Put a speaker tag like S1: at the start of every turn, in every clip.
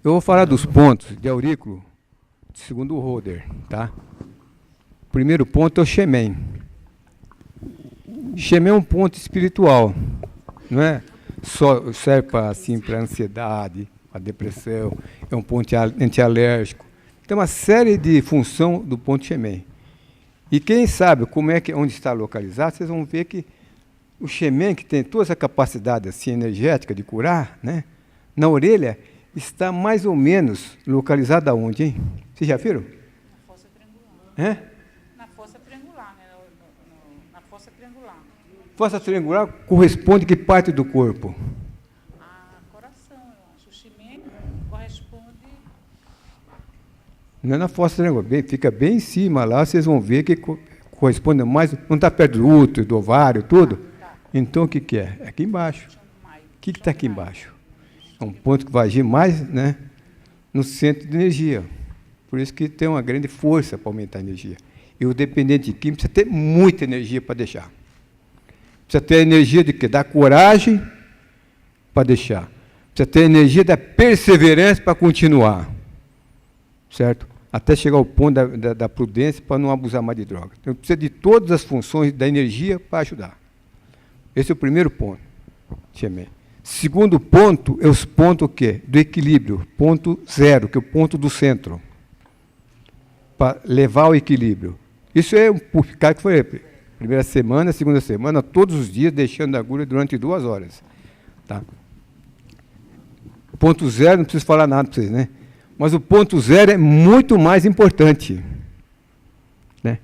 S1: Eu vou falar dos pontos de aurículo, segundo o Roder, tá? O primeiro ponto é o Shemen. Shemen é um ponto espiritual, não é? Só serve para assim, para ansiedade, para depressão, é um ponto antialérgico. Tem uma série de função do ponto Shemen. E quem sabe como é que onde está localizado, vocês vão ver que o Shemen, que tem toda essa capacidade assim, energética de curar, né? Na orelha, está mais ou menos localizado aonde, hein? Vocês já viram?
S2: Na fossa triangular.
S1: É?
S2: Na fossa triangular, né? Na fossa triangular.
S1: Fossa triangular corresponde a que parte do corpo?
S2: Coração, eu acho. O Shemen corresponde...
S1: Não é na fossa triangular, fica bem em cima lá, vocês vão ver que corresponde mais... Não está perto do útero, do ovário, tudo?
S2: Tá.
S1: Então, o que, que é? É aqui embaixo. O que está aqui embaixo? É um ponto que vai agir mais, né, no centro de energia. Por isso que tem uma grande força para aumentar a energia. E o dependente de química precisa ter muita energia para deixar. Precisa ter a energia de quê? Da coragem para deixar. Precisa ter a energia da perseverança para continuar. Certo? Até chegar ao ponto da prudência para não abusar mais de droga. Então, precisa de todas as funções da energia para ajudar. Esse é o primeiro ponto. Shemen. Segundo ponto é os pontos o quê? Do equilíbrio, ponto zero, que é o ponto do centro, para levar ao equilíbrio. Isso é um purificado que foi primeira semana, segunda semana, todos os dias, deixando a agulha durante 2 horas. Tá? Ponto zero, não preciso falar nada para vocês, né? Mas o ponto zero é muito mais importante. Né?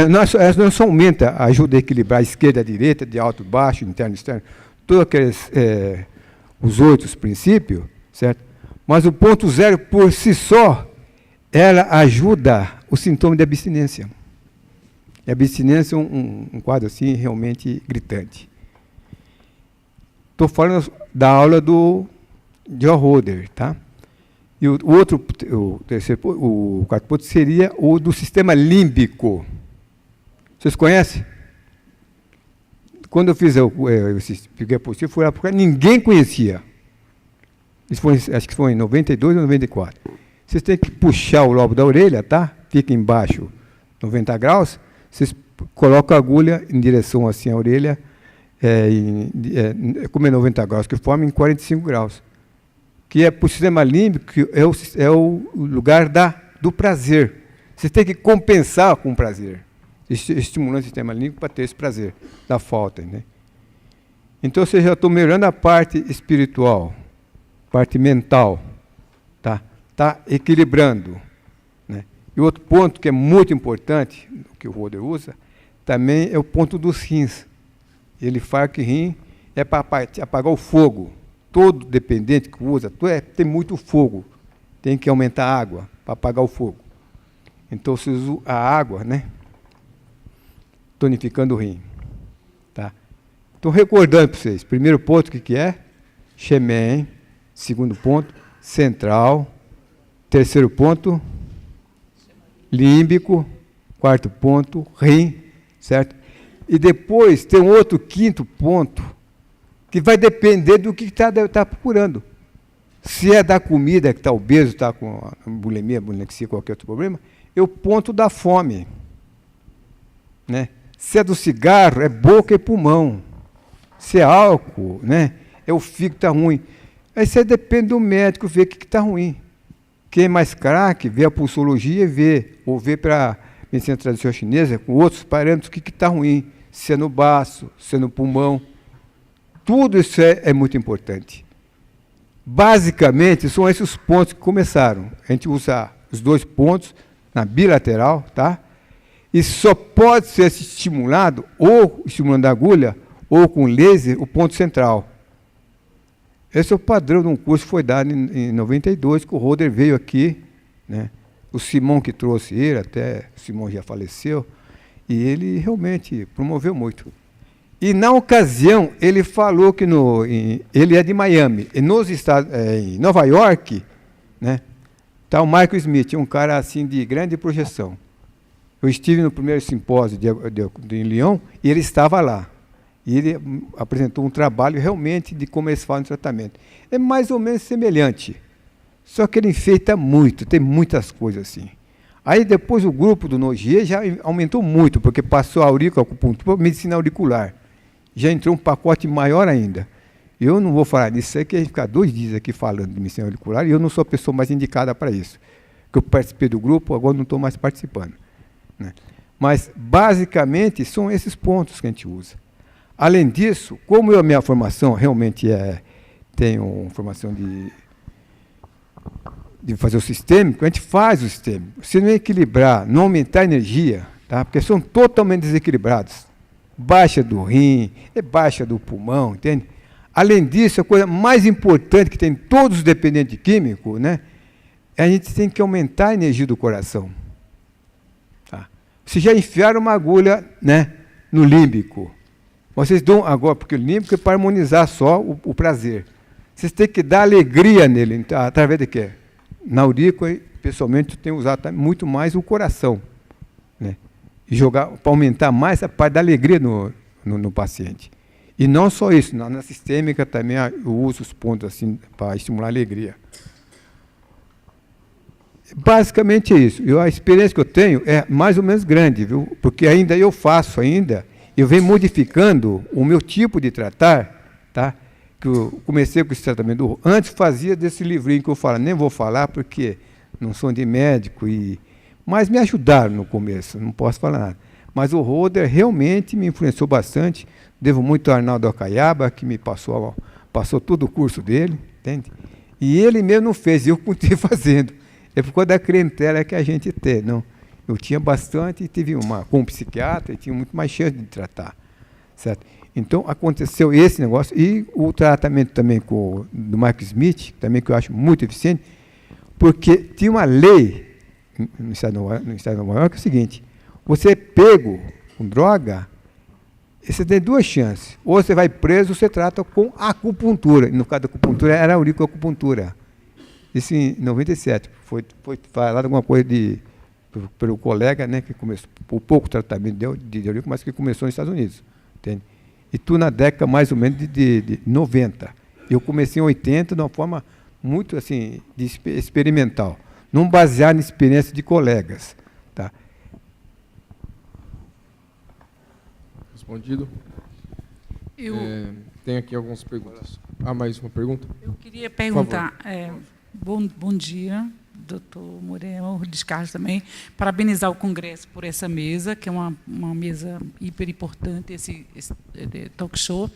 S1: Não só aumenta, ajuda a equilibrar a esquerda, a direita, de alto, baixo, interno, externo, todos aqueles, os 8 princípios, certo? Mas o ponto zero, por si só, ela ajuda o sintoma de abstinência. E a abstinência é um quadro assim, realmente gritante. Estou falando da aula de Roder, tá? E o quarto ponto seria o do sistema límbico. Vocês conhecem? Quando eu fiz esse Peguei Positivo, foi lá porque ninguém conhecia. Isso foi, acho que foi em 92 ou 94. Vocês têm que puxar o lobo da orelha, tá? Fica embaixo, 90 graus. Vocês colocam a agulha em direção assim à orelha, como é 90 graus, que forma em 45 graus. Que é para o sistema límbico, que é o lugar do prazer. Vocês têm que compensar com o prazer. Estimulando o sistema límbico para ter esse prazer da falta. Né? Então, vocês já estão melhorando a parte espiritual, parte mental. Tá equilibrando. Né? E outro ponto que é muito importante, que o Roder usa, também é o ponto dos rins. Ele fala que rim é para apagar o fogo. Todo dependente que usa, tem muito fogo. Tem que aumentar a água para apagar o fogo. Então, vocês usam a água, né? Tonificando o rim. Tá? Estou recordando para vocês. Primeiro ponto, o que é? Shemen. Segundo ponto, central. Terceiro ponto, límbico. Quarto ponto, rim. Certo? E depois tem um outro quinto ponto, que vai depender do que está procurando. Se é da comida, que está obeso, está com bulimia, bulexia, qualquer outro problema, é o ponto da fome. Né? Se é do cigarro, é boca e pulmão. Se é álcool, né? É o fígado que está ruim. Aí você depende do médico ver o que está ruim. Quem é mais craque, vê a pulsologia e vê, ou vê para a medicina tradicional chinesa, com outros parâmetros, o que está ruim. Se é no baço, se é no pulmão. Tudo isso é muito importante. Basicamente, são esses os pontos que começaram. A gente usa os 2 pontos na bilateral, tá? E só pode ser estimulado, ou estimulando a agulha, ou com laser, o ponto central. Esse é o padrão de um curso que foi dado em 92, que o Roder veio aqui, né? O Simão que trouxe ele, até o Simão já faleceu, e ele realmente promoveu muito. E, na ocasião, ele falou que ele é de Miami. E em Nova York, né, está o Michael Smith, um cara assim de grande projeção. Eu estive no primeiro simpósio em Lyon e ele estava lá. E ele apresentou um trabalho realmente de como eles fazem o tratamento. É mais ou menos semelhante. Só que ele enfeita muito, tem muitas coisas assim. Aí depois o grupo do Nogier já aumentou muito, porque passou a auriculoacupuntura, medicina auricular. Já entrou um pacote maior ainda. Eu não vou falar disso, que a gente ficar 2 dias aqui falando de medicina auricular, e eu não sou a pessoa mais indicada para isso. Porque eu participei do grupo, agora não estou mais participando, né? Mas, basicamente, são esses pontos que a gente usa. Além disso, como a minha formação realmente tenho uma formação de fazer o sistêmico, a gente faz o sistêmico. Se não equilibrar, não aumentar a energia, tá? Porque são totalmente desequilibrados. Baixa do rim, baixa do pulmão, entende? Além disso, a coisa mais importante que tem todos os dependentes de químico, né? A gente tem que aumentar a energia do coração. Tá? Vocês já enfiaram uma agulha, né, no límbico. Vocês dão agora, porque o límbico é para harmonizar só o prazer. Vocês têm que dar alegria nele, então, através de quê? Na aurícula, pessoalmente, eu tenho usado muito mais o coração, né? E jogar para aumentar mais a parte da alegria no paciente. E não só isso, na sistêmica também eu uso os pontos assim para estimular a alegria. Basicamente é isso. A experiência que eu tenho é mais ou menos grande, viu? Porque ainda eu faço eu venho modificando o meu tipo de tratar, tá? Que eu comecei com esse tratamento. Antes fazia desse livrinho que eu falo, nem vou falar porque não sou de médico, mas me ajudaram no começo, não posso falar nada. Mas o Roder realmente me influenciou bastante. Devo muito ao Arnaldo Acaiaba, que me passou todo o curso dele, entende? E ele mesmo não fez, eu continuei fazendo. É por causa da clientela que a gente tem, não? Eu tinha bastante e tive com um psiquiatra e tinha muito mais chance de tratar, certo? Então, aconteceu esse negócio e o tratamento também do Michael Smith, também que eu acho muito eficiente, porque tinha uma lei no estado de Nova York, que é o seguinte: você é pego com droga, você tem 2 chances. Ou você vai preso, ou você trata com acupuntura. No caso da acupuntura, era auriculoacupuntura. Isso em 97. Foi falado alguma coisa pelo colega, né, que começou, por pouco tratamento de aurícula, mas que começou nos Estados Unidos. Entende? E tu na década mais ou menos de 90. Eu comecei em 80 de uma forma muito assim, experimental. Não baseado em experiência de colegas. Tá?
S3: Respondido. Tem aqui algumas perguntas. Mais uma pergunta?
S2: Eu queria perguntar. Bom dia, doutor Moreira, o Luiz Carlos também. Parabenizar o Congresso por essa mesa, que é uma mesa hiper importante, esse talk show.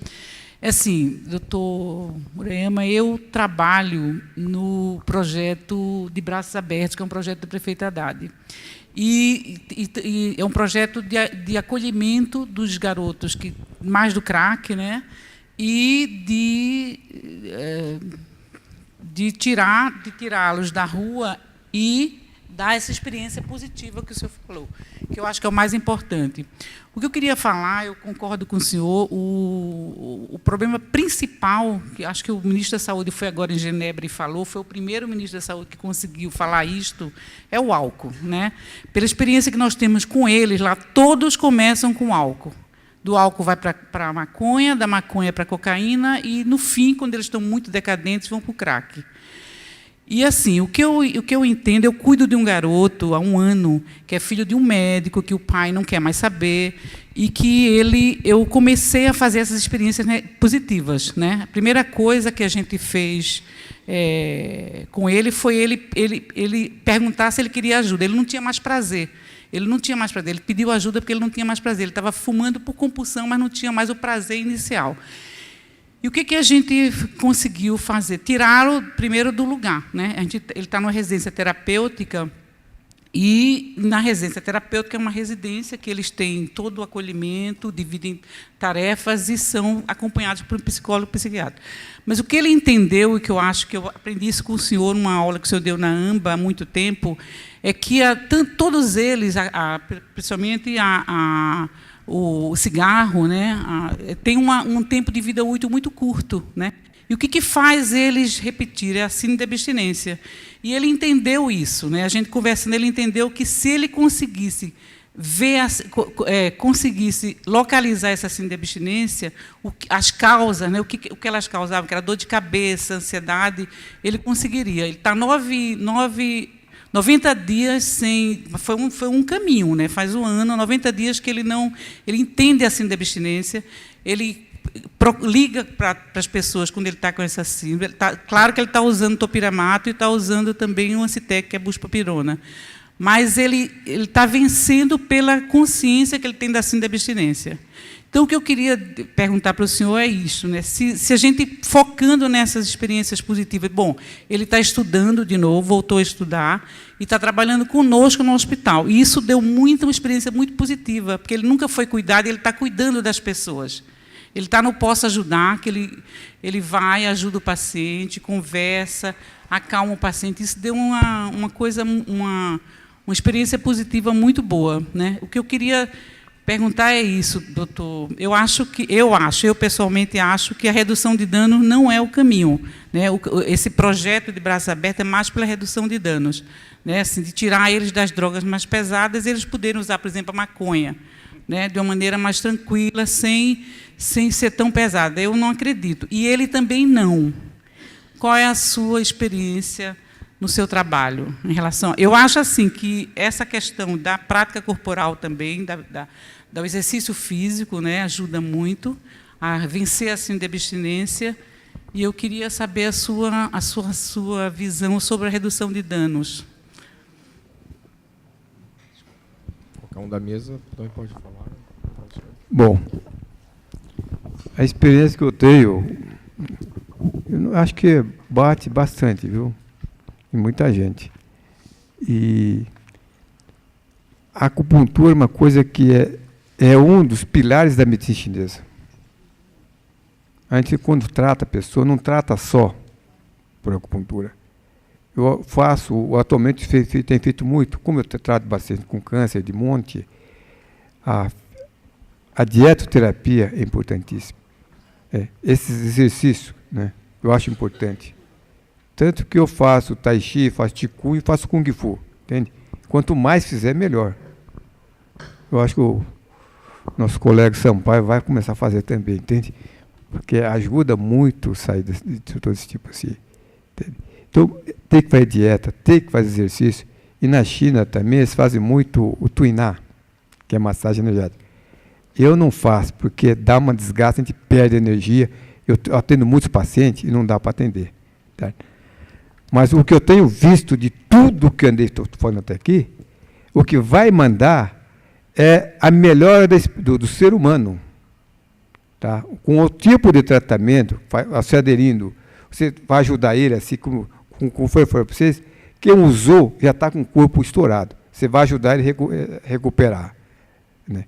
S2: Assim, doutor Moreira, eu trabalho no projeto de Braços Abertos, que é um projeto do prefeito Haddad. E é um projeto de acolhimento dos garotos, mais do crack, né? E de tirá-los da rua e dar essa experiência positiva que o senhor falou, que eu acho que é o mais importante. O que eu queria falar, eu concordo com o senhor, o problema principal, que acho que o ministro da Saúde foi agora em Genebra e falou, foi o primeiro ministro da Saúde que conseguiu falar isto, é o álcool, né? Pela experiência que nós temos com eles lá, todos começam com álcool. Do álcool vai para a maconha, da maconha para a cocaína e, no fim, quando eles estão muito decadentes, vão para o crack. E, assim, o que eu entendo, eu cuido de um garoto há 1 ano, que é filho de um médico, que o pai não quer mais saber, e que eu comecei a fazer essas experiências, né, positivas, né? A primeira coisa que a gente fez com ele foi ele perguntar se ele queria ajuda. Ele não tinha mais prazer. Ele pediu ajuda porque ele não tinha mais prazer. Ele estava fumando por compulsão, mas não tinha mais o prazer inicial. E o que a gente conseguiu fazer? Tirá-lo primeiro do lugar, né? Ele está numa residência terapêutica, e na residência terapêutica é uma residência que eles têm todo o acolhimento, dividem tarefas e são acompanhados por um psicólogo e psiquiatra. Mas o que ele entendeu, e que eu acho que eu aprendi isso com o senhor, numa aula que o senhor deu na AMBA há muito tempo, é que todos eles, principalmente o cigarro, né, tem um tempo de vida útil muito curto, né? E o que faz eles repetir? É a síndrome de abstinência. E ele entendeu isso, né? A gente conversando, ele entendeu que se ele conseguisse conseguisse localizar essa síndrome de abstinência, as causas, né, o que elas causavam, que era dor de cabeça, ansiedade, ele conseguiria. Ele está 90 dias sem... Foi um caminho, né? Faz um ano, 90 dias que ele entende a síndrome de abstinência, ele liga para as pessoas quando ele está com essa síndrome. Claro que ele está usando topiramato e está usando também o Ancitec, que é buspirona. Mas ele está vencendo pela consciência que ele tem da síndrome de abstinência. Então, o que eu queria perguntar para o senhor é isso, né? Se a gente, focando nessas experiências positivas, bom, ele está estudando de novo, voltou a estudar, e está trabalhando conosco no hospital. E isso deu uma experiência muito positiva, porque ele nunca foi cuidado, e ele está cuidando das pessoas. Ele está no Posso Ajudar, que ele vai, ajuda o paciente, conversa, acalma o paciente. Isso deu uma experiência positiva muito boa, né? O que eu queria perguntar é isso, doutor. Eu pessoalmente acho que a redução de danos não é o caminho, né? Esse projeto de Braços Abertos é mais pela redução de danos, né? Assim, de tirar eles das drogas mais pesadas, eles poderem usar, por exemplo, a maconha, né? De uma maneira mais tranquila, sem ser tão pesada. Eu não acredito. E ele também não. Qual é a sua experiência no seu trabalho em relação... Eu acho assim que essa questão da prática corporal também, do exercício físico, né, ajuda muito a vencer a síndrome de abstinência, e eu queria saber a sua visão sobre a redução de danos.
S3: Qualquer um da mesa também pode falar.
S1: Bom, a experiência que eu tenho, eu acho que bate bastante, viu? Em muita gente. E a acupuntura é uma coisa que é um dos pilares da medicina chinesa. A gente, quando trata a pessoa, não trata só por acupuntura. Eu atualmente tenho feito muito, como eu trato bastante com câncer de monte, a dietoterapia é importantíssima. Esses exercícios, né, eu acho importante. Tanto que eu faço tai chi, faço qigong e faço kung fu, entende? Quanto mais fizer, melhor. Eu acho que o nosso colega Sampaio vai começar a fazer também, entende? Porque ajuda muito sair de todo esse tipo assim. Entende? Então, tem que fazer dieta, tem que fazer exercício. E na China também eles fazem muito o tuiná, que é massagem energética. Eu não faço, porque dá uma desgaste, a gente perde energia. Eu atendo muitos pacientes e não dá para atender. Tá? Mas o que eu tenho visto de tudo que andei falando até aqui, o que vai mandar é a melhora do ser humano. Tá? Com o tipo de tratamento, você aderindo, você vai ajudar ele, assim como foi para vocês, quem usou já está com o corpo estourado. Você vai ajudar ele a recuperar. Né?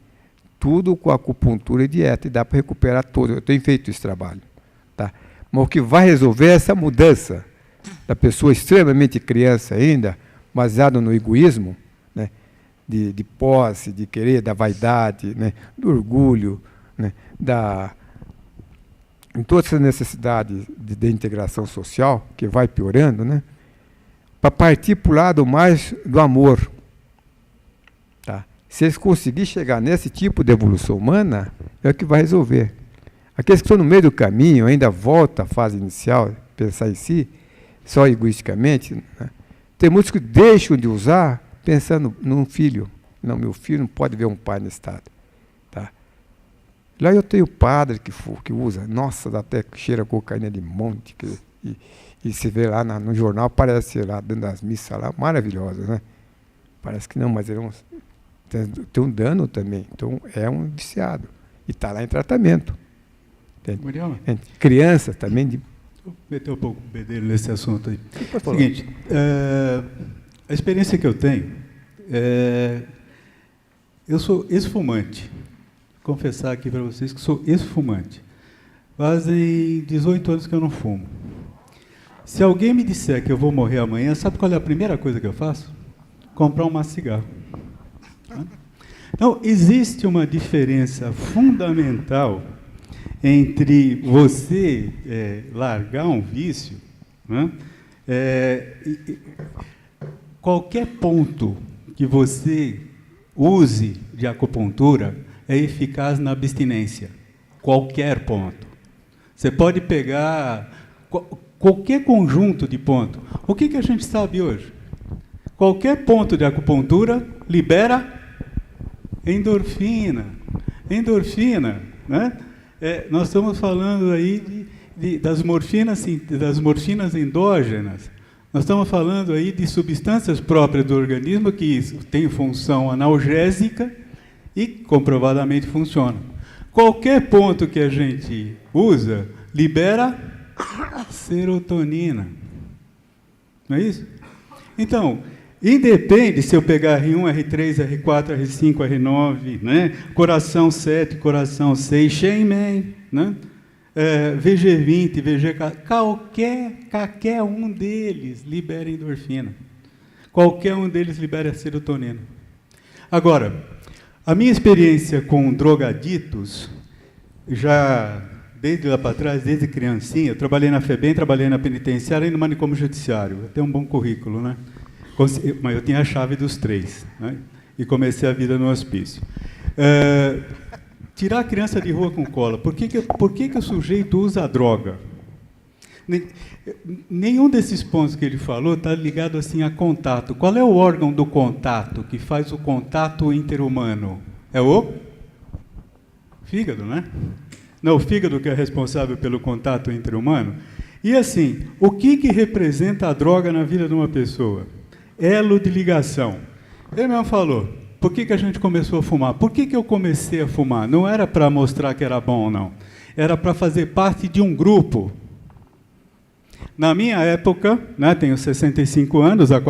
S1: Tudo com acupuntura e dieta, e dá para recuperar todo. Eu tenho feito esse trabalho. Tá? Mas o que vai resolver é essa mudança da pessoa extremamente criança ainda, baseada no egoísmo, né, de posse, de querer, da vaidade, né, do orgulho, né, em toda essa necessidade de integração social, que vai piorando, né, para partir para o lado mais do amor. Tá? Se eles conseguirem chegar nesse tipo de evolução humana, é o que vai resolver. Aqueles que estão no meio do caminho, ainda voltam à fase inicial, pensar em si, só egoisticamente, né? Tem muitos que deixam de usar pensando num filho. Não, meu filho não pode ver um pai nesse estado. Tá? Lá eu tenho padre que usa, nossa, dá até cheira cocaína de monte, e se vê lá no jornal, aparece lá, dando as missas lá, maravilhosas, né? Parece que não, mas tem um dano também, então é um viciado, e está lá em tratamento. Criança também...
S4: Vou meter um pouco o bedelho nesse assunto aí. Seguinte, a experiência que eu tenho, eu sou ex-fumante. Vou confessar aqui para vocês que sou ex-fumante. Fazem 18 anos que eu não fumo. Se alguém me disser que eu vou morrer amanhã, sabe qual é a primeira coisa que eu faço? Comprar um maço de cigarro. Então, existe uma diferença fundamental entre você largar um vício, né? Qualquer ponto que você use de acupuntura é eficaz na abstinência. Qualquer ponto. Você pode pegar qualquer conjunto de pontos. O que a gente sabe hoje? Qualquer ponto de acupuntura libera endorfina. Endorfina, né? Nós estamos falando aí das morfinas endógenas. Nós estamos falando aí de substâncias próprias do organismo que têm função analgésica e comprovadamente funcionam. Qualquer ponto que a gente usa libera serotonina. Não é isso? Então, independe se eu pegar R1, R3, R4, R5, R9, né? Coração 7, coração 6, Shenmen, né? VG20, qualquer um deles libera endorfina. Qualquer um deles libera serotonina. Agora, a minha experiência com drogaditos, já desde lá para trás, desde criancinha, eu trabalhei na FEBEM, trabalhei na penitenciária e no manicômio judiciário. Eu tenho um bom currículo, né? Mas eu tinha a chave dos 3, né? E comecei a vida no hospício. Tirar a criança de rua com cola. Por que o sujeito usa a droga? Nenhum desses pontos que ele falou está ligado assim a contato. Qual é o órgão do contato que faz o contato interhumano? É o fígado, né? Não, o fígado que é responsável pelo contato interhumano. E assim, o que representa a droga na vida de uma pessoa? Elo de ligação. Ele mesmo falou. Por que a gente começou a fumar? Por que eu comecei a fumar? Não era para mostrar que era bom, não. Era para fazer parte de um grupo. Na minha época, né, tenho 65 anos, há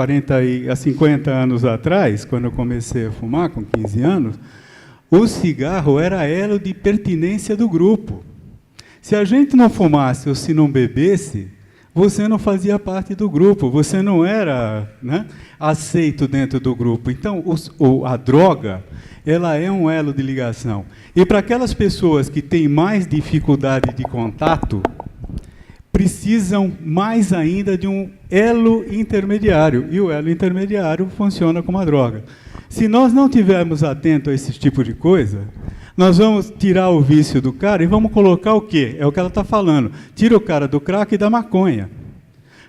S4: 50 anos atrás, quando eu comecei a fumar, com 15 anos, o cigarro era elo de pertinência do grupo. Se a gente não fumasse ou se não bebesse, você não fazia parte do grupo, você não era, né, aceito dentro do grupo. Então, a droga, ela é um elo de ligação. E para aquelas pessoas que têm mais dificuldade de contato, precisam mais ainda de um elo intermediário. E o elo intermediário funciona como a droga. Se nós não tivermos atento a esse tipo de coisa, nós vamos tirar o vício do cara e vamos colocar o quê? É o que ela está falando. Tira o cara do crack e da maconha.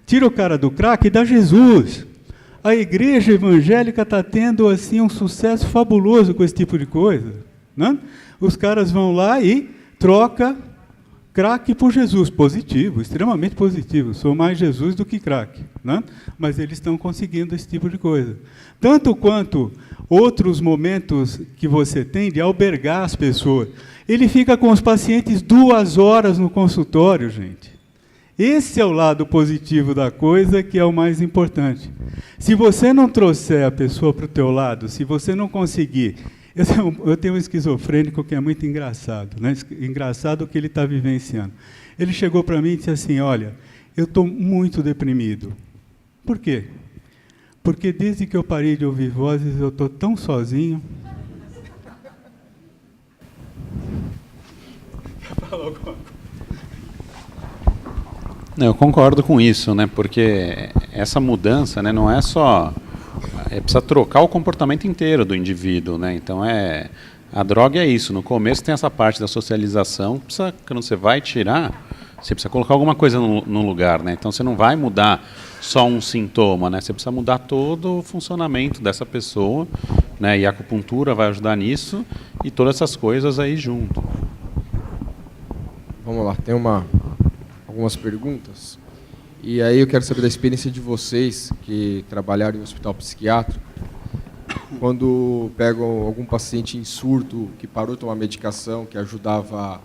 S4: Tira o cara do crack e dá Jesus. A igreja evangélica está tendo assim, um sucesso fabuloso com esse tipo de coisa. Né? Os caras vão lá e trocam crack por Jesus. Positivo, extremamente positivo. Sou mais Jesus do que crack. Né? Mas eles estão conseguindo esse tipo de coisa. Tanto quanto outros momentos que você tem de albergar as pessoas. Ele fica com os pacientes 2 horas no consultório, gente. Esse é o lado positivo da coisa, que é o mais importante. Se você não trouxer a pessoa para o teu lado, se você não conseguir... Eu tenho um esquizofrênico que é muito engraçado, né? Engraçado o que ele está vivenciando. Ele chegou para mim e disse assim, olha, eu estou muito deprimido. Por quê? Porque desde que eu parei de ouvir vozes, eu estou tão sozinho. Fala alguma coisa.
S5: Não, eu concordo com isso, né? Porque essa mudança, né, não é só... precisa trocar o comportamento inteiro do indivíduo, né? Então, a droga é isso. No começo tem essa parte da socialização, quando você vai tirar, você precisa colocar alguma coisa no lugar, né? Então, você não vai mudar só um sintoma, né? Você precisa mudar todo o funcionamento dessa pessoa, né? E a acupuntura vai ajudar nisso e todas essas coisas aí junto.
S3: Vamos lá, tem algumas perguntas. E aí eu quero saber da experiência de vocês que trabalharam em hospital psiquiátrico, quando pegam algum paciente em surto que parou de tomar medicação, que ajudava a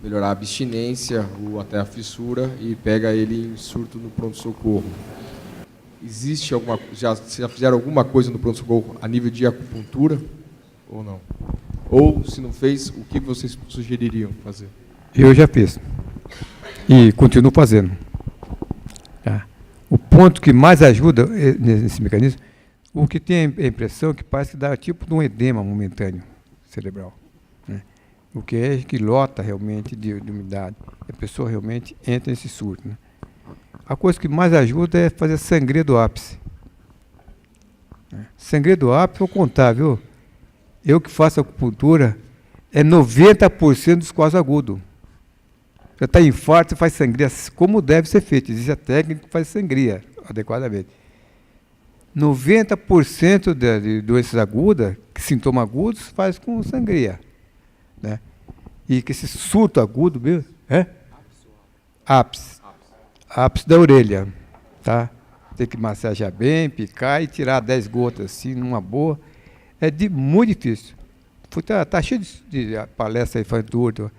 S3: melhorar a abstinência ou até a fissura, e pega ele em surto no pronto-socorro. Existe já fizeram alguma coisa no pronto-socorro a nível de acupuntura ou não? Ou, se não fez, o que vocês sugeririam fazer?
S1: Eu já fiz. E continuo fazendo. Tá? O ponto que mais ajuda nesse mecanismo, o que tem a impressão que parece que dá tipo de um edema momentâneo cerebral. Né? O que é que lota realmente de umidade. A pessoa realmente entra nesse surto. Né? A coisa que mais ajuda é fazer sangria do ápice. Sangria do ápice, vou contar, viu? Eu que faço acupuntura, é 90% dos casos agudos. Você está infarto, você faz sangria como deve ser feito. Existe a técnica que faz sangria adequadamente. 90% de doenças agudas, sintomas agudos, faz com sangria. Né? E que esse surto agudo mesmo, ápice da orelha. Tá? Tem que massagear bem, picar e tirar 10 gotas assim, numa boa. Muito difícil. Tá cheio de palestra aí, faz dor.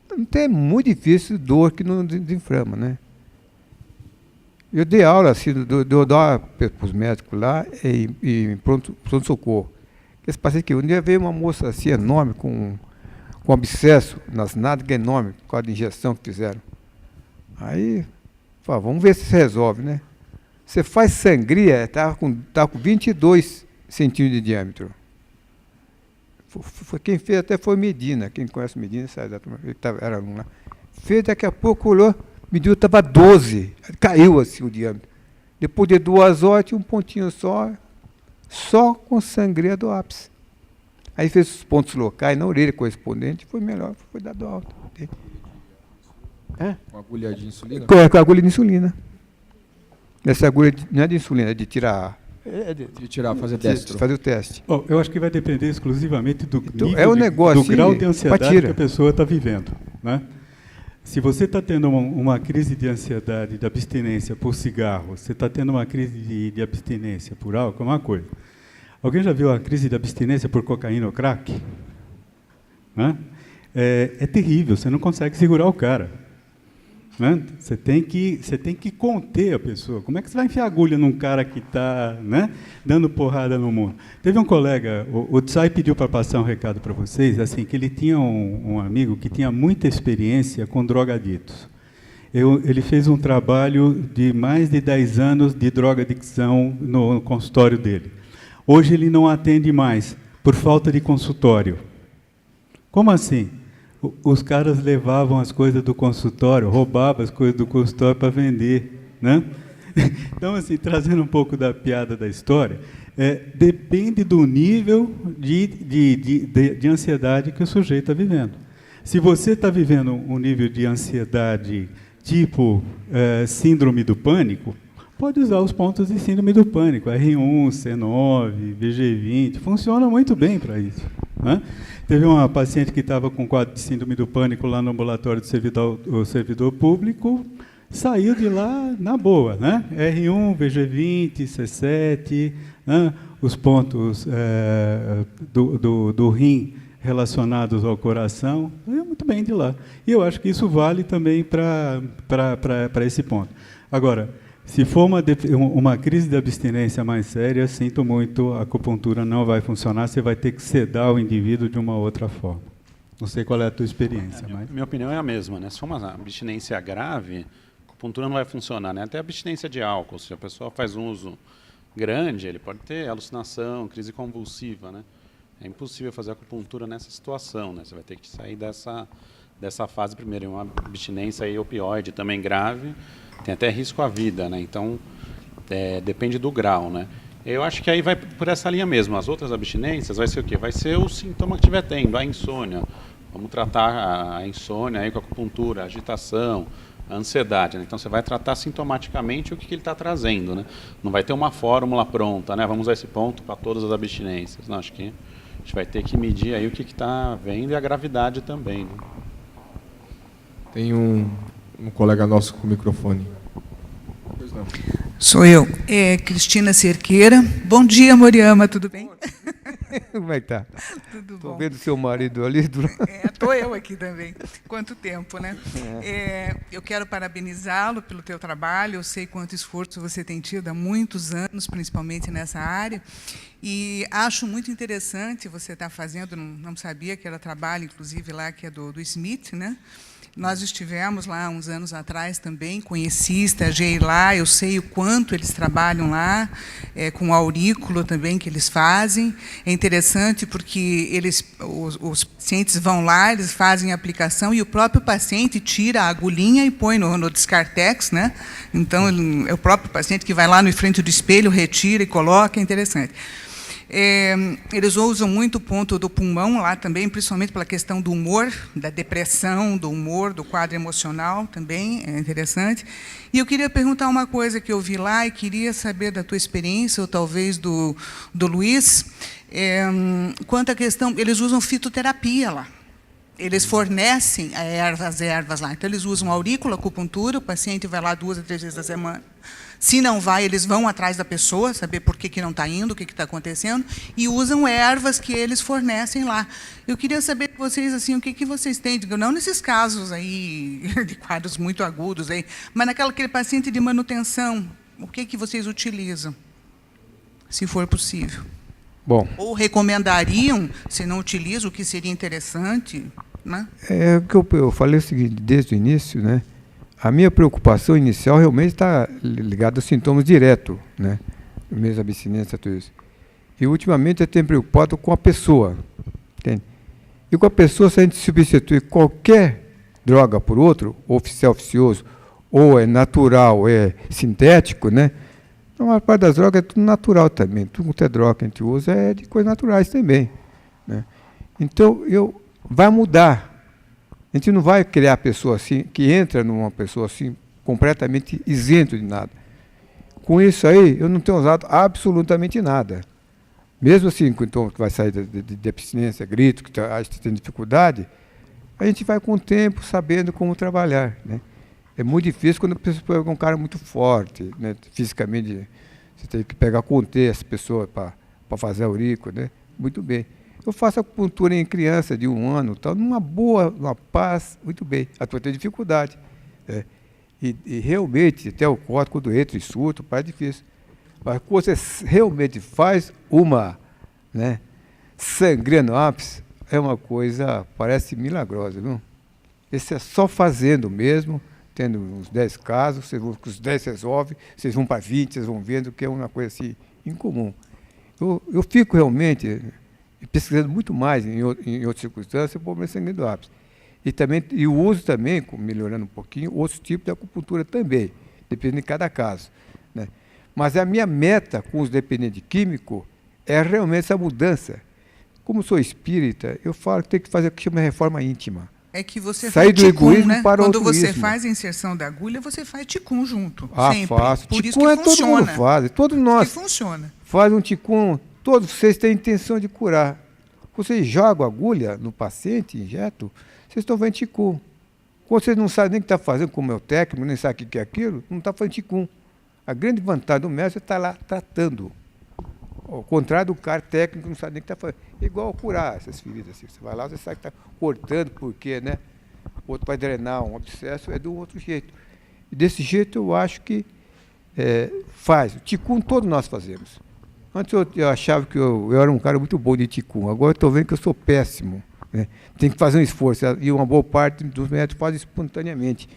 S1: Não tem muito difícil dor que não desinflama, né? Eu dei aula, assim, eu dou aula para os médicos lá em pronto-socorro. Esse paciente aqui, um dia veio uma moça assim enorme, com abscesso nas nádegas enorme, por causa da injeção que fizeram. Aí, falei, vamos ver se resolve, né? Você faz sangria, estava com 22 centímetros de diâmetro. Quem fez até foi Medina. Quem conhece Medina sabe da turma, era aluno lá. Fez, daqui a pouco olhou, mediu, estava 12. Caiu assim o diâmetro. Depois de 2 horas, tinha um pontinho só com sangria do ápice. Aí fez os pontos locais na orelha correspondente, foi melhor, foi dado alta.
S3: Com agulha de insulina?
S1: Com agulha de insulina. Essa agulha não é de insulina, é de tirar.
S3: De tirar, fazer teste.
S1: Fazer o teste.
S4: Bom, eu acho que vai depender exclusivamente do
S1: Então,
S4: nível
S1: negócio,
S4: do grau de ansiedade que a
S1: tira.
S4: pessoa está vivendo. Né? Se você está tendo uma crise de ansiedade, de abstinência por cigarro, você está tendo uma crise de abstinência por álcool, é uma coisa. Alguém já viu a crise de abstinência por cocaína ou crack? Né? É terrível, você não consegue segurar o cara. Né? Você tem que conter a pessoa. Como é que você vai enfiar agulha num cara que está, né, dando porrada no mundo? Teve um colega, o Tsai pediu para passar um recado para vocês, assim, que ele tinha um amigo que tinha muita experiência com drogaditos. Ele fez um trabalho de mais de 10 anos de drogadicção no consultório dele. Hoje ele não atende mais, por falta de consultório. Como assim? Os caras levavam as coisas do consultório, roubavam as coisas do consultório para vender. Né? Então, assim, trazendo um pouco da piada da história, depende do nível de ansiedade que o sujeito está vivendo. Se você está vivendo um nível de ansiedade tipo síndrome do pânico, pode usar os pontos de síndrome do pânico, R1, C9, VG20, funciona muito bem para isso. Né? Teve uma paciente que estava com quadro de síndrome do pânico lá no ambulatório do servidor público, saiu de lá na boa, né? R1, VG20, C7, né? Os pontos do rim relacionados ao coração, saiu muito bem de lá. E eu acho que isso vale também para esse ponto. Agora, se for uma crise de abstinência mais séria, sinto muito, a acupuntura não vai funcionar, você vai ter que sedar o indivíduo de uma outra forma. Não sei qual é a tua experiência.
S5: Minha opinião é a mesma. Né? Se for uma abstinência grave, a acupuntura não vai funcionar. Né? Até a abstinência de álcool, se a pessoa faz um uso grande, ele pode ter alucinação, crise convulsiva. Né? É impossível fazer acupuntura nessa situação. Né? Você vai ter que sair dessa fase primeiro. Uma abstinência aí, opioide também grave, tem até risco à vida, né? Então, depende do grau, né? Eu acho que aí vai por essa linha mesmo. As outras abstinências vai ser o quê? Vai ser o sintoma que estiver tendo, a insônia. Vamos tratar a insônia aí com a acupuntura, a agitação, a ansiedade. Né? Então, você vai tratar sintomaticamente o que ele está trazendo, né? Não vai ter uma fórmula pronta, né? Vamos usar esse ponto para todas as abstinências. Não, acho que a gente vai ter que medir aí o que está vendo e a gravidade também. Né?
S3: Tem um colega nosso com o microfone. Pois não.
S6: Sou eu, Cristina Cerqueira. Bom dia, Moriama, tudo bem?
S1: Como é que tá?
S6: Tudo
S1: Estou
S6: bom.
S1: vendo seu marido ali.
S6: Estou eu aqui também. Quanto tempo, né? Eu quero parabenizá-lo pelo teu trabalho. Eu sei quanto esforço você tem tido há muitos anos, principalmente nessa área. E acho muito interessante você estar fazendo, não sabia que era trabalho, inclusive, lá que é do Smith, né? Nós estivemos lá uns anos atrás também, conheci, estagiei lá, eu sei o quanto eles trabalham lá, com o aurículo também que eles fazem. É interessante porque os pacientes vão lá, eles fazem a aplicação e o próprio paciente tira a agulhinha e põe no Descartex, né? Então, é o próprio paciente que vai lá no frente do espelho, retira e coloca, é interessante. Eles usam muito o ponto do pulmão lá também, principalmente pela questão do humor, da depressão, do humor, do quadro emocional também, é interessante. E eu queria perguntar uma coisa que eu vi lá e queria saber da tua experiência, ou talvez do Luiz, quanto à questão, eles usam fitoterapia lá. Eles fornecem as ervas lá. Então, eles usam aurícula, acupuntura, o paciente vai lá 2 a 3 vezes a semana. Se não vai, eles vão atrás da pessoa, saber por que não está indo, o que está acontecendo, e usam ervas que eles fornecem lá. Eu queria saber de vocês, assim, o que vocês têm, não nesses casos aí, de quadros muito agudos, aí, mas naquele paciente de manutenção, o que vocês utilizam, se for possível?
S1: Bom.
S6: Ou recomendariam, se não utilizam, o que seria interessante, né?
S1: O que eu falei o seguinte, desde o início, né? A minha preocupação inicial realmente está ligada aos sintomas diretos, né? Mesmo abstinência, tudo isso. E, ultimamente, eu tenho preocupado com a pessoa, entende? E com a pessoa, se a gente substituir qualquer droga por outro, oficial, oficioso, ou é natural, é sintético, né? A maior parte das drogas é tudo natural também. Tudo que é droga que a gente usa é de coisas naturais também, né? Então, vai mudar. A gente não vai criar a pessoa assim, que entra numa pessoa assim, completamente isento de nada. Com isso aí, eu não tenho usado absolutamente nada. Mesmo assim, então, que vai sair de abstinência, grito, que a gente tem dificuldade, a gente vai com o tempo sabendo como trabalhar, né? É muito difícil quando a pessoa é um cara muito forte, né? Fisicamente, você tem que conter essa pessoa para fazer a aurícula, né? Muito bem. Eu faço acupuntura em criança de 1 ano, tal, numa boa, numa paz, muito bem. A pessoa tem dificuldade. E realmente, até o corte, quando entra e surto, é difícil. Mas quando você realmente faz uma, né, sangria no ápice, é uma coisa, parece milagrosa, viu? Esse é só fazendo mesmo, tendo uns 10 casos, vocês vão, que os 10 resolve, vocês vão para 20, vocês vão vendo que é uma coisa assim, incomum. Eu fico realmente pesquisando muito mais em outras circunstâncias o problema sanguíneo do ápice. E o uso também, melhorando um pouquinho, outros tipos de acupuntura também, dependendo de cada caso, né? Mas a minha meta com os dependentes de químico é realmente essa mudança. Como sou espírita, eu falo que tem que fazer o que chama de reforma íntima.
S6: É que você
S1: sair do egoísmo, né? Para o
S6: Quando
S1: altruísmo.
S6: você faz a inserção da agulha, você faz ticum junto,
S1: Ah,
S6: sempre.
S1: faço.
S6: Por isso
S1: Ticum
S6: que
S1: todo
S6: funciona.
S1: mundo faz, todos nós
S6: Que funciona.
S1: faz um ticum, todos vocês têm intenção de curar. Vocês jogam a agulha no paciente, injetam, vocês estão fazendo ticum. Quando vocês não sabem nem o que está fazendo, como é o técnico, nem sabe o que é aquilo, não está fazendo ticum. A grande vantagem do médico é estar lá tratando. Ao contrário do cara técnico que não sabe nem o que está fazendo. É igual curar essas feridas. Assim. Você vai lá, você sabe que está cortando, porque, né? O outro vai drenar um abscesso, é de um outro jeito. E desse jeito eu acho que faz. O ticum todos nós fazemos. Antes eu achava que eu era um cara muito bom de ticum. Agora eu estou vendo que eu sou péssimo, né? Tem que fazer um esforço. E uma boa parte dos médicos fazem espontaneamente.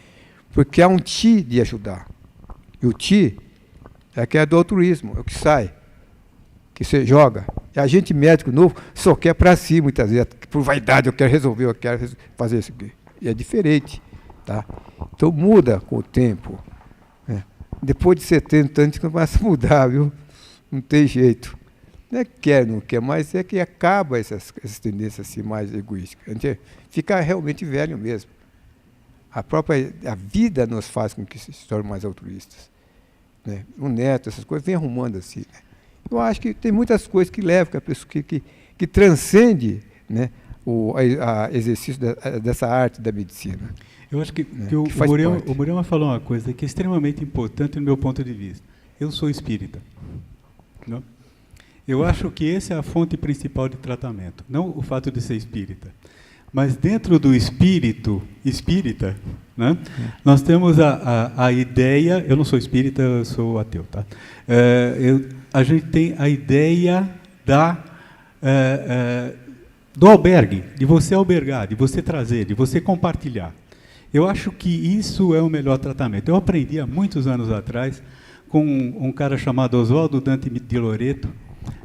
S1: Porque há um ti de ajudar. E o ti é que é do altruísmo, é o que sai, que você joga. E a gente médico novo só quer para si, muitas vezes, por vaidade, eu quero resolver, eu quero fazer isso aqui. E é diferente, tá? Então muda com o tempo, né? Depois de 70 anos começa a mudar, viu? Não tem jeito. Não é que quer, não quer, mas é que acaba essas tendências assim, mais egoísticas. A gente fica realmente velho mesmo. A vida nos faz com que se tornem mais altruístas, né? O neto, essas coisas, vem arrumando assim, né? Eu acho que tem muitas coisas que levam, que a pessoa que transcende, né, o exercício dessa arte da medicina.
S4: Eu acho que,
S1: né,
S4: que o
S1: faz parte.
S4: Murema falou uma coisa que é extremamente importante no meu ponto de vista. Eu sou espírita. Não? Eu acho que essa é a fonte principal de tratamento, não o fato de ser espírita. Mas dentro do espírito espírita, né, nós temos a ideia, eu não sou espírita, eu sou ateu, tá? A gente tem a ideia do albergue, de você albergar, de você trazer, de você compartilhar. Eu acho que isso é o melhor tratamento. Eu aprendi há muitos anos atrás com um cara chamado Oswaldo Dante de Loreto,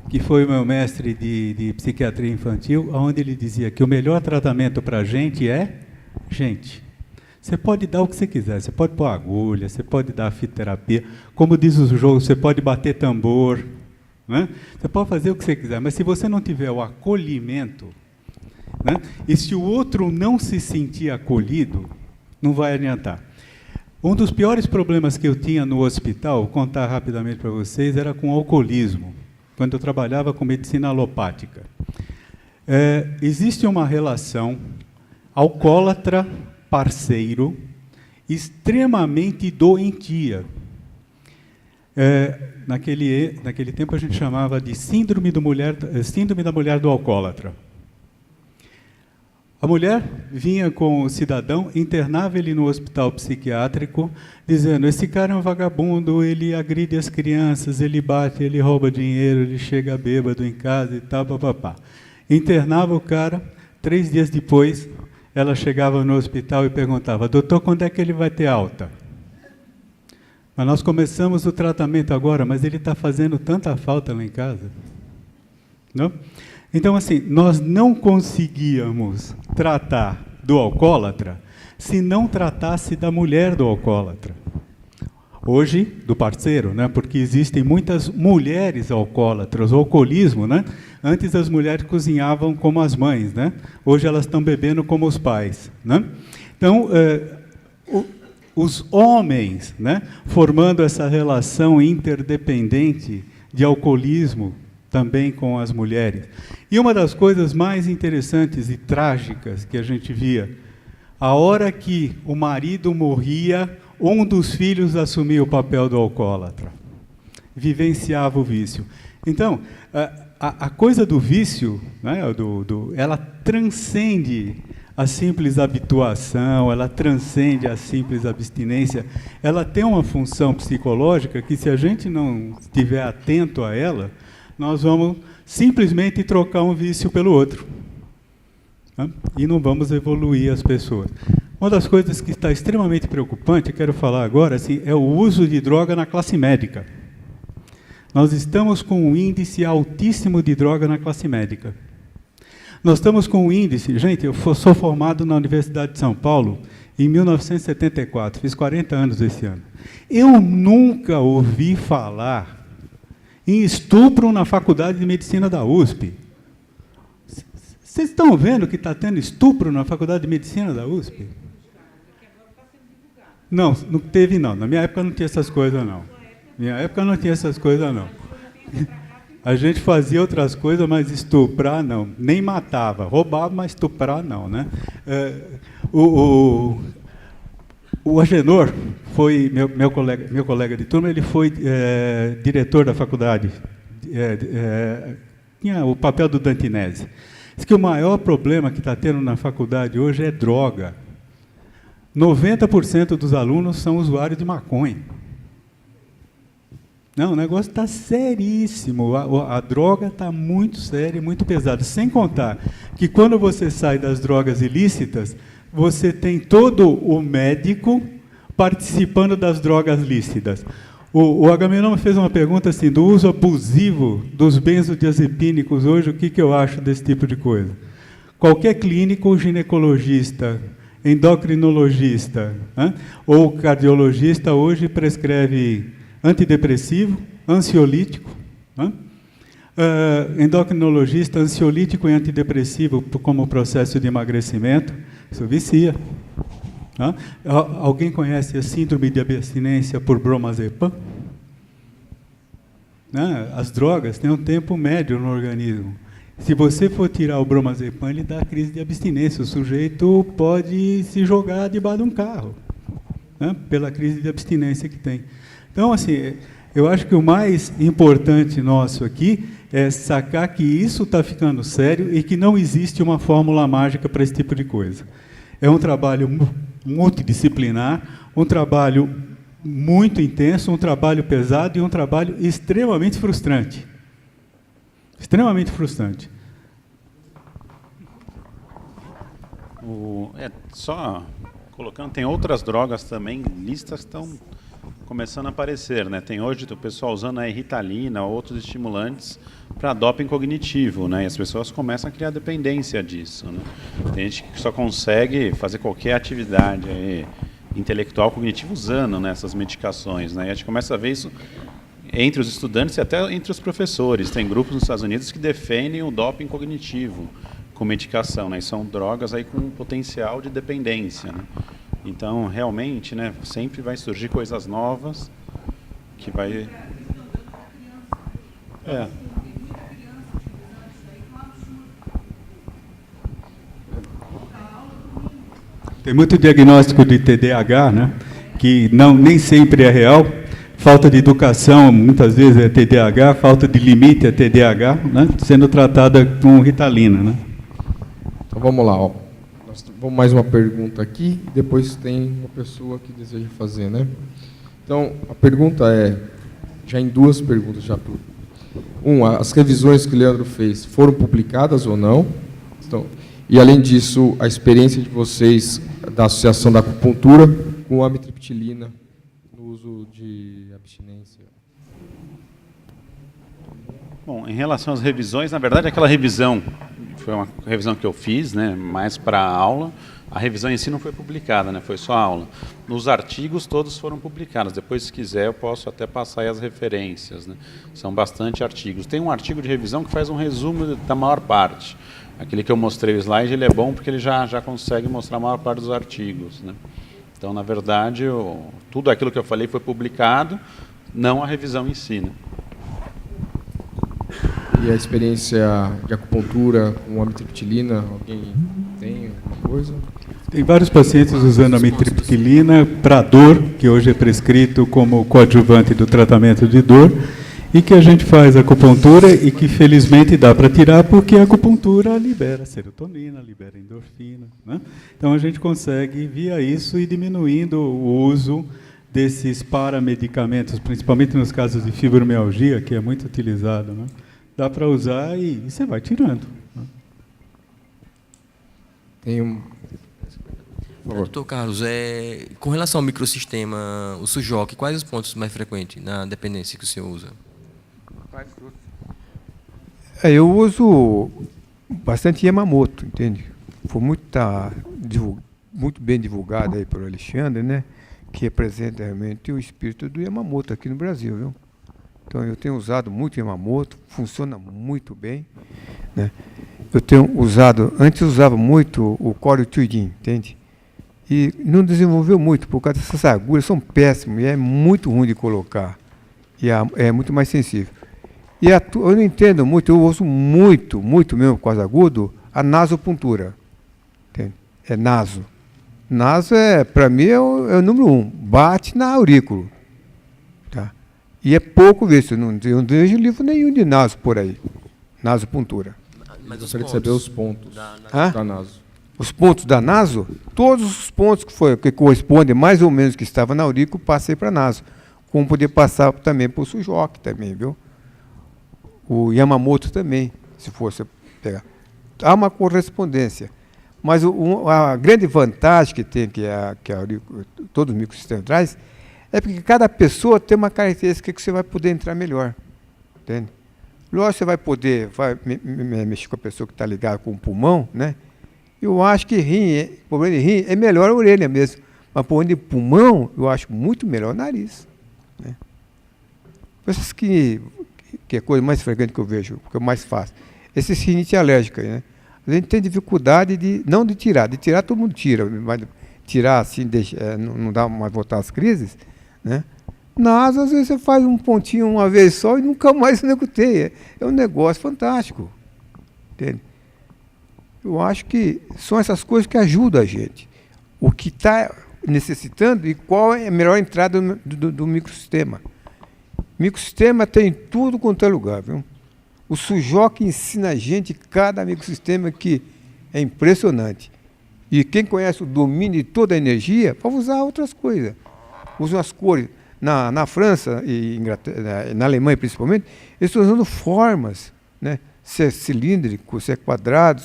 S4: que foi o meu mestre de psiquiatria infantil, onde ele dizia que o melhor tratamento para a gente é gente. Você pode dar o que você quiser, você pode pôr agulha, você pode dar fitoterapia, como diz o jogo, você pode bater tambor, né? Você pode fazer o que você quiser, mas se você não tiver o acolhimento, né? E se o outro não se sentir acolhido, não vai adiantar. Um dos piores problemas que eu tinha no hospital, vou contar rapidamente para vocês, era com alcoolismo, quando eu trabalhava com medicina alopática. Existe uma relação alcoólatra-parceiro extremamente doentia. Naquele tempo a gente chamava de síndrome da mulher do alcoólatra. A mulher vinha com o cidadão, internava ele no hospital psiquiátrico, dizendo: esse cara é um vagabundo, ele agride as crianças, ele bate, ele rouba dinheiro, ele chega bêbado em casa e tal, papapá. Internava o cara, 3 dias depois, ela chegava no hospital e perguntava: doutor, quando é que ele vai ter alta? Mas nós começamos o tratamento agora, mas ele está fazendo tanta falta lá em casa. Não? Então, assim, nós não conseguíamos tratar do alcoólatra se não tratasse da mulher do alcoólatra. Hoje, do parceiro, né? Porque existem muitas mulheres alcoólatras, o alcoolismo, né? Antes as mulheres cozinhavam como as mães, né? Hoje elas estão bebendo como os pais, né? Então, os homens, né? Formando essa relação interdependente de alcoolismo também com as mulheres. E uma das coisas mais interessantes e trágicas que a gente via, a hora que o marido morria, um dos filhos assumia o papel do alcoólatra, vivenciava o vício. Então, a coisa do vício, né, ela transcende a simples habituação, ela transcende a simples abstinência, ela tem uma função psicológica que, se a gente não estiver atento a ela, nós vamos simplesmente trocar um vício pelo outro, né? E não vamos evoluir as pessoas. Uma das coisas que está extremamente preocupante, quero falar agora, assim, é o uso de droga na classe médica. Nós estamos com um índice altíssimo de droga na classe médica. Nós estamos com um índice... Gente, eu sou formado na Universidade de São Paulo em 1974, fiz 40 anos esse ano. Eu nunca ouvi falar em estupro na Faculdade de Medicina da USP. Vocês estão vendo que está tendo estupro na Faculdade de Medicina da USP? Não, não teve não. Na minha época não tinha essas coisas não. A gente fazia outras coisas, mas estuprar não. Nem matava. Roubava, mas estuprar não, né? O Agenor foi meu colega de turma, ele foi diretor da faculdade, tinha o papel do Dantinese. Diz que o maior problema que está tendo na faculdade hoje é droga. 90% dos alunos são usuários de maconha. Não, o negócio está seríssimo, a droga está muito séria e muito pesada, sem contar que quando você sai das drogas ilícitas, você tem todo o médico participando das drogas lícitas. O Agamenon fez uma pergunta assim, do uso abusivo dos benzodiazepínicos hoje, o que eu acho desse tipo de coisa? Qualquer clínico, ginecologista, endocrinologista, né, ou cardiologista hoje prescreve antidepressivo, ansiolítico, né? Endocrinologista, ansiolítico e antidepressivo como processo de emagrecimento, isso vicia. Né? Alguém conhece a síndrome de abstinência por bromazepam? Né? As drogas têm um tempo médio no organismo. Se você for tirar o bromazepam, ele dá crise de abstinência. O sujeito pode se jogar debaixo de um carro, né? Pela crise de abstinência que tem. Então, assim, eu acho que o mais importante nosso aqui é sacar que isso está ficando sério e que não existe uma fórmula mágica para esse tipo de coisa. É um trabalho multidisciplinar, um trabalho muito intenso, um trabalho pesado e um trabalho extremamente frustrante. Extremamente frustrante.
S5: Só colocando, tem outras drogas também, listas estão começando a aparecer, né? Tem hoje o pessoal usando a Ritalina, outros estimulantes para doping cognitivo, né? E as pessoas começam a criar dependência disso, né? Tem gente que só consegue fazer qualquer atividade intelectual cognitiva usando, né, essas medicações, né? E a gente começa a ver isso entre os estudantes e até entre os professores. Tem grupos nos Estados Unidos que defendem o doping cognitivo com medicação, né? E são drogas aí com potencial de dependência, né? Então, realmente, né, sempre vai surgir coisas novas que vai...
S4: Tem muito diagnóstico de TDAH, né, que nem sempre é real. Falta de educação, muitas vezes é TDAH, falta de limite é TDAH, né, sendo tratada com Ritalina, né?
S3: Então vamos lá, ó. Vamos mais uma pergunta aqui, e depois tem uma pessoa que deseja fazer, né? Então, a pergunta é, já em duas perguntas, já. As revisões que o Leandro fez foram publicadas ou não? Então, e, além disso, a experiência de vocês da Associação da Acupuntura com a amitriptilina no uso de abstinência.
S5: Bom, em relação às revisões, na verdade, aquela revisão foi uma revisão que eu fiz, né, mais para a aula. A revisão em si não foi publicada, né, foi só a aula. Nos artigos todos foram publicados. Depois, se quiser, eu posso até passar aí as referências, né. São bastante artigos. Tem um artigo de revisão que faz um resumo da maior parte. Aquele que eu mostrei o slide, ele é bom porque ele já consegue mostrar a maior parte dos artigos, né. Então, na verdade, tudo aquilo que eu falei foi publicado, não a revisão em si, né.
S3: E a experiência de acupuntura com amitriptilina, alguém tem alguma coisa?
S4: Tem vários pacientes usando amitriptilina para dor, que hoje é prescrito como coadjuvante do tratamento de dor, e que a gente faz acupuntura e que felizmente dá para tirar porque a acupuntura libera serotonina, libera endorfina, né? Então a gente consegue via isso ir diminuindo o uso desses paramedicamentos, principalmente nos casos de fibromialgia, que é muito utilizado, né? Dá para usar e você vai tirando, né?
S3: Tem um...
S7: Doutor Carlos, com relação ao microsistema, o SUJOC, quais os pontos mais frequentes na dependência que o senhor usa?
S1: Eu uso bastante Yamamoto, entende? Foi muito bem divulgado aí pelo Alexandre, né? Que representa realmente o espírito do Yamamoto aqui no Brasil, viu? Então eu tenho usado muito Yamamoto, funciona muito bem, né? Eu tenho usado, antes usava muito o Coriutidin, entende? E não desenvolveu muito, por causa dessas agulhas, são péssimas e é muito ruim de colocar. E é muito mais sensível. E eu não entendo muito, eu uso muito mesmo, quase agudo, a nasopuntura. Entende? É naso. Naso, para mim, é o número 1. Bate na aurícula. Tá? E é pouco visto, eu não vejo livro nenhum de naso por aí. Nasopuntura.
S3: Mas eu gostaria de saber os pontos da naso.
S1: Os pontos da naso, todos os pontos que correspondem mais ou menos que estava na aurícula, passei para naso. Como poder passar também para o SUJOC também, viu? O Yamamoto também, se fosse pegar. Há uma correspondência. Mas a grande vantagem que tem, que todos os microsistemas traz, é porque cada pessoa tem uma característica que você vai poder entrar melhor. Entende? Lógico, você vai poder mexer com a pessoa que está ligada com o pulmão, né? Eu acho que problema de rim é melhor a orelha mesmo. Mas problema de pulmão, eu acho muito melhor o nariz. Né? Essas que é a coisa mais frequente que eu vejo, que eu mais faço. Essa rinite alérgica, né? A gente tem dificuldade não de tirar todo mundo tira, mas tirar assim, não dá mais voltar às crises, né? Mas às vezes você faz um pontinho uma vez só e nunca mais se negocia. É um negócio fantástico. Entende? Eu acho que são essas coisas que ajudam a gente. O que está necessitando e qual é a melhor entrada do microsistema. O microsistema tem tudo quanto é lugar, viu? O SUJOC ensina a gente cada microsistema que é impressionante. E quem conhece o domínio de toda a energia, pode usar outras coisas. Usam as cores. Na França e na Alemanha, principalmente, eles estão usando formas, né? Se é cilíndrico, se é quadrado,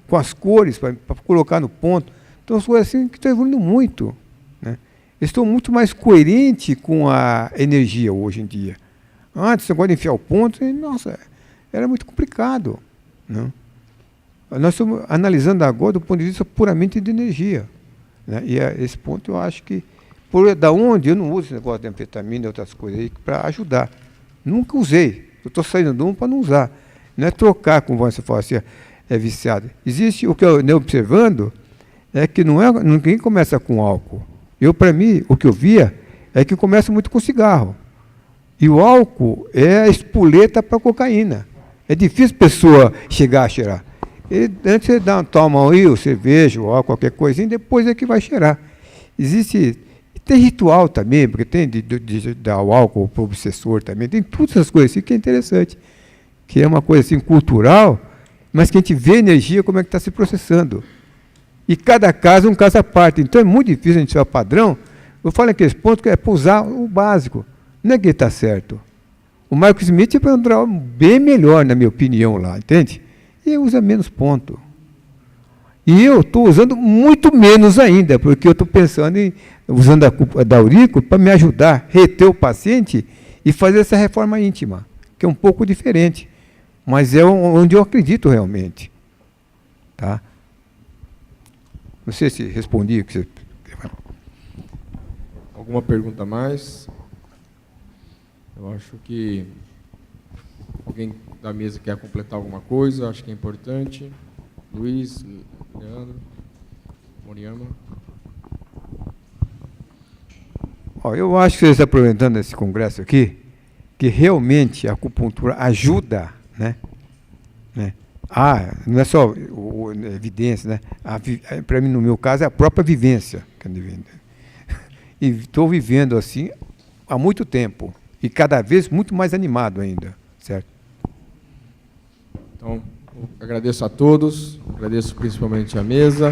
S1: com as cores para colocar no ponto. Então, as coisas assim que estão evoluindo muito, né? Eles estão muito mais coerentes com a energia hoje em dia. Antes, você pode enfiar o ponto, nossa, era muito complicado, né? Nós estamos analisando agora do ponto de vista puramente de energia, né? E esse ponto eu acho que, da onde eu não uso esse negócio de anfetamina e outras coisas aí para ajudar, Nunca usei. Eu estou saindo de um para não usar. Não é trocar, como você fala assim, é viciado. Existe o que eu andei observando, é que ninguém começa com álcool. Para mim, o que eu via é que começa muito com cigarro. E o álcool é a espoleta para a cocaína. É difícil a pessoa chegar a cheirar. Antes você toma aí, cerveja, ou qualquer coisinha, depois é que vai cheirar. Tem ritual também, porque tem de dar o álcool para o obsessor também, tem todas essas coisas assim que é interessante, que é uma coisa assim cultural, mas que a gente vê a energia, como é que está se processando. E cada caso é um caso à parte. Então é muito difícil a gente tirar o padrão. Eu falo aqueles pontos que é para usar o básico. Não é que ele está certo. O Michael Smith é para entrar bem melhor, na minha opinião, lá, entende? E usa menos ponto. E eu estou usando muito menos ainda, porque eu estou pensando em usando a Daurico para me ajudar, reter o paciente e fazer essa reforma íntima, que é um pouco diferente, mas é onde eu acredito realmente. Tá? Não sei se respondi o que você...
S3: Alguma pergunta a mais? Eu acho que alguém da mesa quer completar alguma coisa, acho que é importante. Luiz, Leandro, Moriama.
S1: Eu acho que vocês estão aproveitando esse congresso aqui, que realmente a acupuntura ajuda, né? Não é só evidência, né? Para mim, no meu caso, é a própria vivência. E estou vivendo assim há muito tempo. E cada vez muito mais animado ainda, certo?
S3: Então, agradeço a todos, agradeço principalmente a mesa.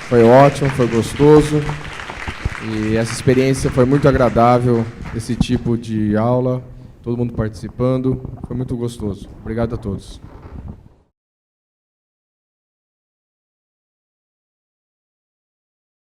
S3: Foi ótimo, foi gostoso. E essa experiência foi muito agradável, esse tipo de aula, todo mundo participando, foi muito gostoso. Obrigado a todos.